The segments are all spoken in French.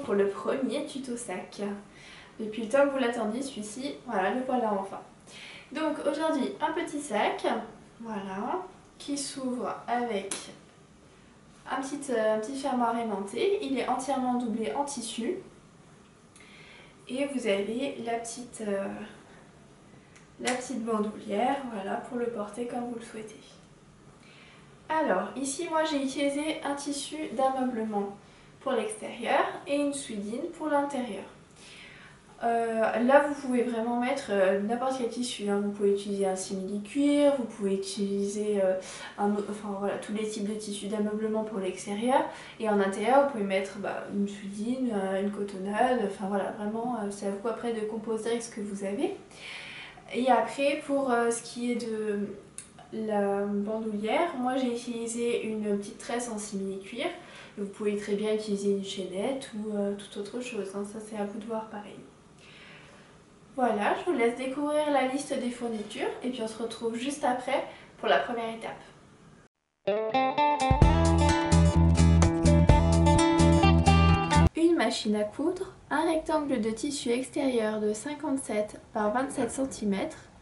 pour le premier tuto sac. Depuis le temps que vous l'attendiez celui-ci, voilà, le voilà enfin. Donc aujourd'hui un petit sac, voilà, qui s'ouvre avec un petit fermoir aimanté. Il est entièrement doublé en tissu. Et vous avez la petite bandoulière, voilà, pour le porter comme vous le souhaitez. Alors, ici, moi j'ai utilisé un tissu d'ameublement pour l'extérieur et une suidine pour l'intérieur. Là, vous pouvez vraiment mettre n'importe quel tissu, hein. Vous pouvez utiliser un simili-cuir, vous pouvez utiliser voilà, tous les types de tissus d'ameublement pour l'extérieur. Et en intérieur, vous pouvez mettre une suidine, une cotonnade, enfin voilà, vraiment, c'est à vous après de composer avec ce que vous avez. Et après, pour ce qui est de la bandoulière, moi j'ai utilisé une petite tresse en simili-cuir. Vous pouvez très bien utiliser une chaînette ou toute autre chose, hein. Ça c'est à vous de voir pareil. Voilà, je vous laisse découvrir la liste des fournitures et puis on se retrouve juste après pour la première étape. Une machine à coudre, un rectangle de tissu extérieur de 57 par 27 cm,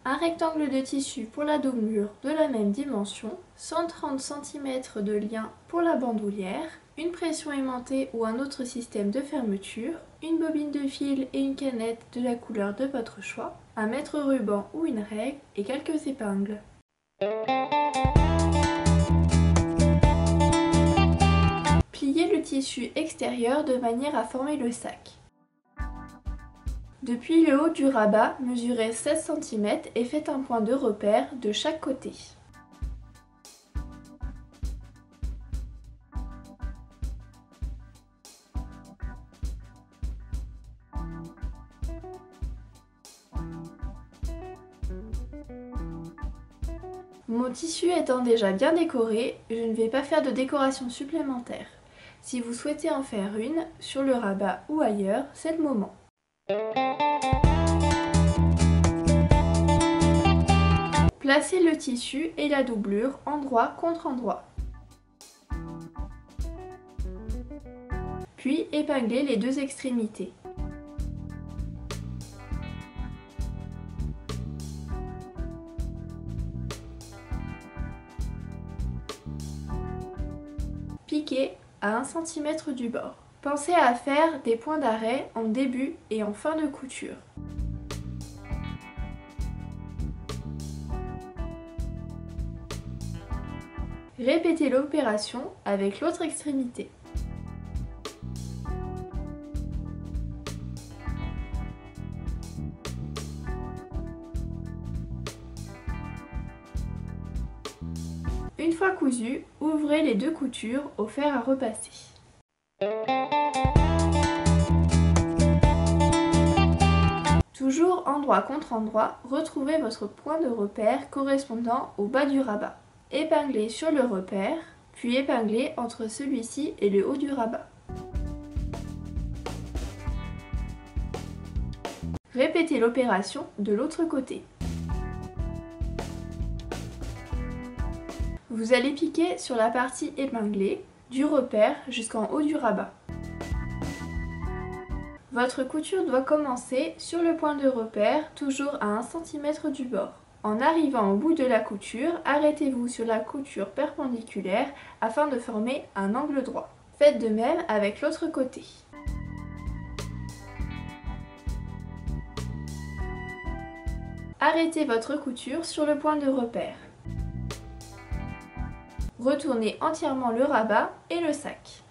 un rectangle de tissu pour la doublure de la même dimension, 130 cm de lien pour la bandoulière, une pression aimantée ou un autre système de fermeture, une bobine de fil et une canette de la couleur de votre choix, un mètre ruban ou une règle et quelques épingles. Pliez le tissu extérieur de manière à former le sac. Depuis le haut du rabat, mesurez 16 cm et faites un point de repère de chaque côté. Mon tissu étant déjà bien décoré, je ne vais pas faire de décoration supplémentaire. Si vous souhaitez en faire une, sur le rabat ou ailleurs, c'est le moment. Placez le tissu et la doublure endroit contre endroit. Puis épinglez les deux extrémités. Piquez à 1 cm du bord. Pensez à faire des points d'arrêt en début et en fin de couture. Répétez l'opération avec l'autre extrémité. Une fois cousu, ouvrez les deux coutures au fer à repasser. Toujours endroit contre endroit, retrouvez votre point de repère correspondant au bas du rabat. Épinglez sur le repère, puis épinglez entre celui-ci et le haut du rabat. Répétez l'opération de l'autre côté. Vous allez piquer sur la partie épinglée, du repère jusqu'en haut du rabat. Votre couture doit commencer sur le point de repère, toujours à 1 cm du bord. En arrivant au bout de la couture, arrêtez-vous sur la couture perpendiculaire afin de former un angle droit. Faites de même avec l'autre côté. Arrêtez votre couture sur le point de repère. Retournez entièrement le rabat et le sac.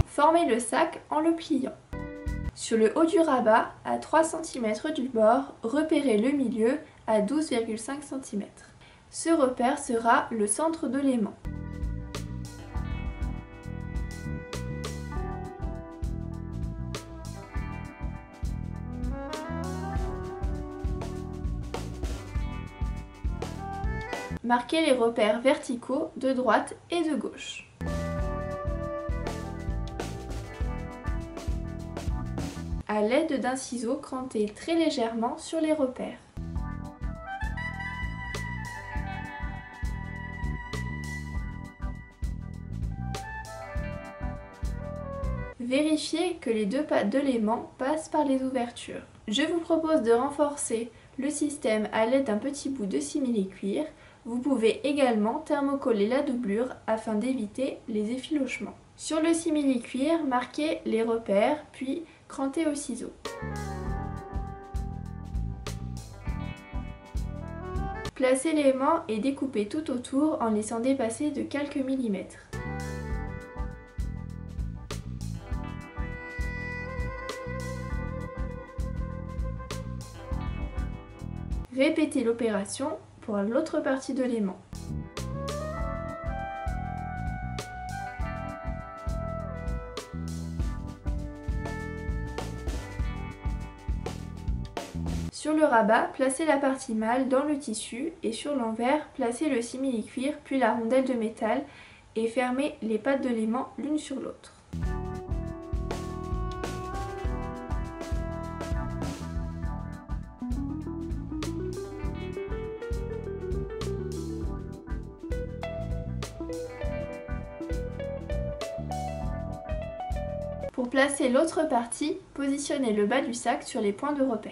Formez le sac en le pliant. Sur le haut du rabat, à 3 cm du bord, repérez le milieu à 12,5 cm. Ce repère sera le centre de l'aimant. Marquez les repères verticaux de droite et de gauche. à l'aide d'un ciseau cranté très légèrement sur les repères. Vérifiez que les deux pattes de l'aimant passent par les ouvertures. Je vous propose de renforcer le système à l'aide d'un petit bout de simili-cuir. Vous pouvez également thermocoller la doublure afin d'éviter les effilochements. Sur le simili-cuir, marquez les repères, puis crantez au ciseau. Placez l'aimant et découpez tout autour en laissant dépasser de quelques millimètres. Répétez l'opération pour l'autre partie de l'aimant. Sur le rabat, placez la partie mâle dans le tissu et sur l'envers, placez le simili-cuir puis la rondelle de métal et fermez les pattes de l'aimant l'une sur l'autre. Pour placer l'autre partie, positionnez le bas du sac sur les points de repère.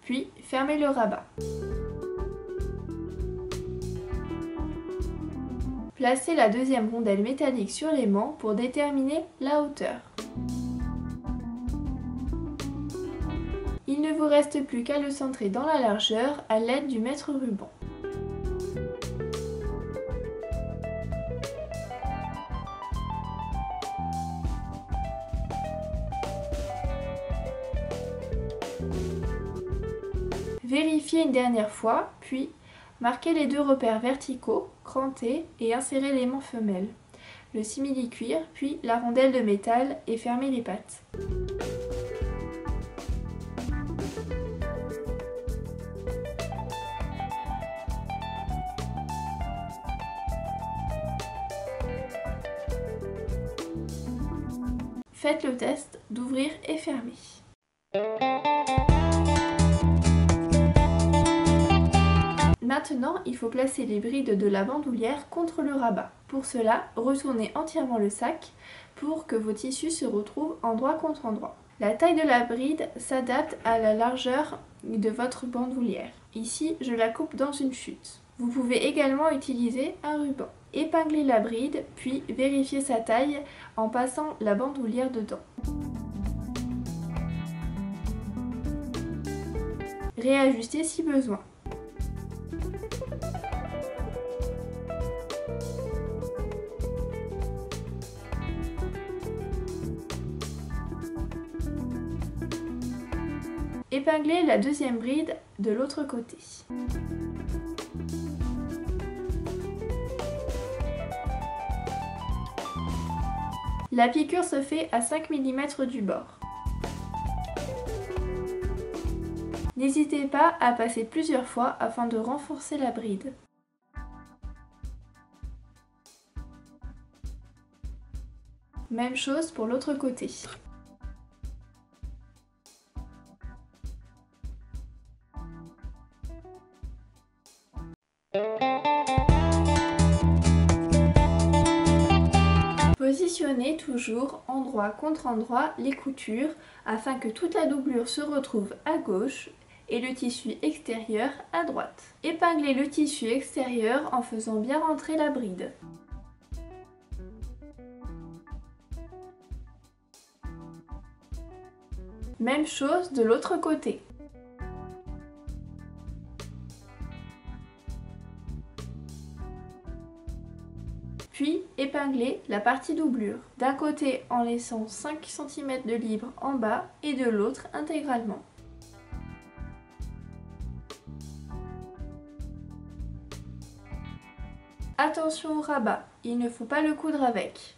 Puis, fermez le rabat. Placez la deuxième rondelle métallique sur l'aimant pour déterminer la hauteur. Il ne vous reste plus qu'à le centrer dans la largeur à l'aide du mètre-ruban. Vérifiez une dernière fois, puis marquez les deux repères verticaux, crantez et insérez l'aimant femelle, le simili-cuir, puis la rondelle de métal et fermez les pattes. Faites le test d'ouvrir et fermer. Maintenant, il faut placer les brides de la bandoulière contre le rabat. Pour cela, retournez entièrement le sac pour que vos tissus se retrouvent endroit contre endroit. La taille de la bride s'adapte à la largeur de votre bandoulière. Ici, je la coupe dans une chute. Vous pouvez également utiliser un ruban. Épinglez la bride, puis vérifiez sa taille en passant la bandoulière dedans. Réajustez si besoin. Épinglez la deuxième bride de l'autre côté. La piqûre se fait à 5 mm du bord. N'hésitez pas à passer plusieurs fois afin de renforcer la bride. Même chose pour l'autre côté. Positionnez toujours endroit contre endroit les coutures afin que toute la doublure se retrouve à gauche et le tissu extérieur à droite. Épinglez le tissu extérieur en faisant bien rentrer la bride. Même chose de l'autre côté. Puis épinglez la partie doublure, d'un côté en laissant 5 cm de libre en bas et de l'autre intégralement. Attention au rabat, il ne faut pas le coudre avec.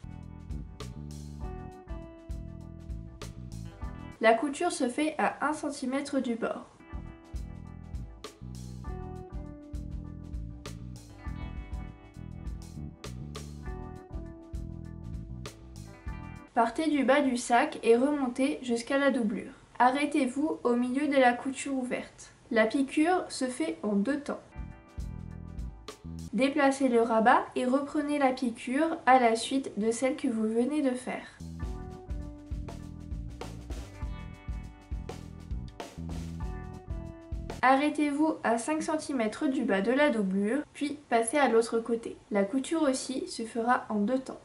La couture se fait à 1 cm du bord. Partez du bas du sac et remontez jusqu'à la doublure. Arrêtez-vous au milieu de la couture ouverte. La piqûre se fait en 2 temps. Déplacez le rabat et reprenez la piqûre à la suite de celle que vous venez de faire. Arrêtez-vous à 5 cm du bas de la doublure, puis passez à l'autre côté. La couture aussi se fera en 2 temps.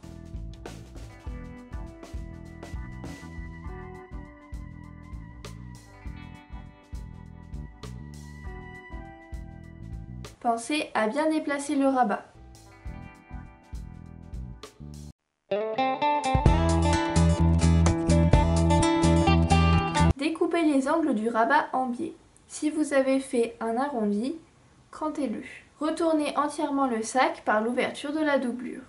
Pensez à bien déplacer le rabat. Découpez les angles du rabat en biais. Si vous avez fait un arrondi, crantez-le. Retournez entièrement le sac par l'ouverture de la doublure.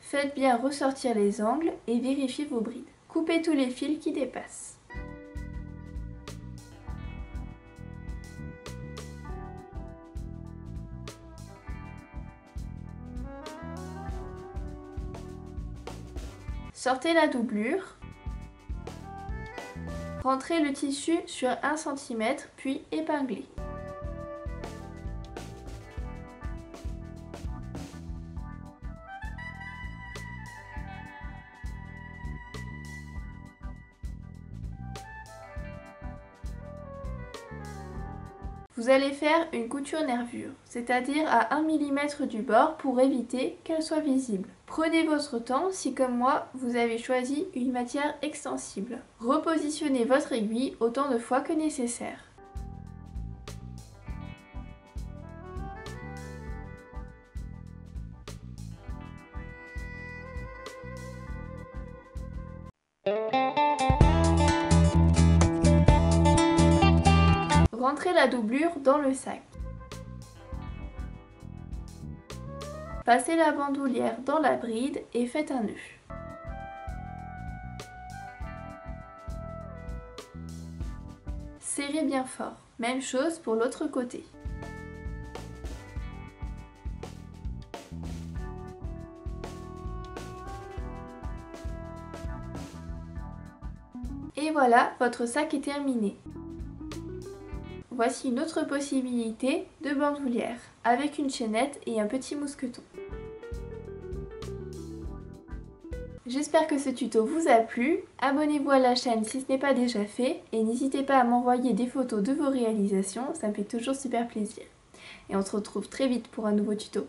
Faites bien ressortir les angles et vérifiez vos brides. Coupez tous les fils qui dépassent. Sortez la doublure. Rentrez le tissu sur 1 cm puis épinglez. Vous allez faire une couture nervure, c'est-à-dire à 1 mm du bord pour éviter qu'elle soit visible. Prenez votre temps si comme moi, vous avez choisi une matière extensible. Repositionnez votre aiguille autant de fois que nécessaire. Rentrez la doublure dans le sac. Passez la bandoulière dans la bride et faites un nœud. Serrez bien fort. Même chose pour l'autre côté. Et voilà, votre sac est terminé. Voici une autre possibilité de bandoulière, avec une chaînette et un petit mousqueton. J'espère que ce tuto vous a plu, abonnez-vous à la chaîne si ce n'est pas déjà fait, et n'hésitez pas à m'envoyer des photos de vos réalisations, ça me fait toujours super plaisir. Et on se retrouve très vite pour un nouveau tuto.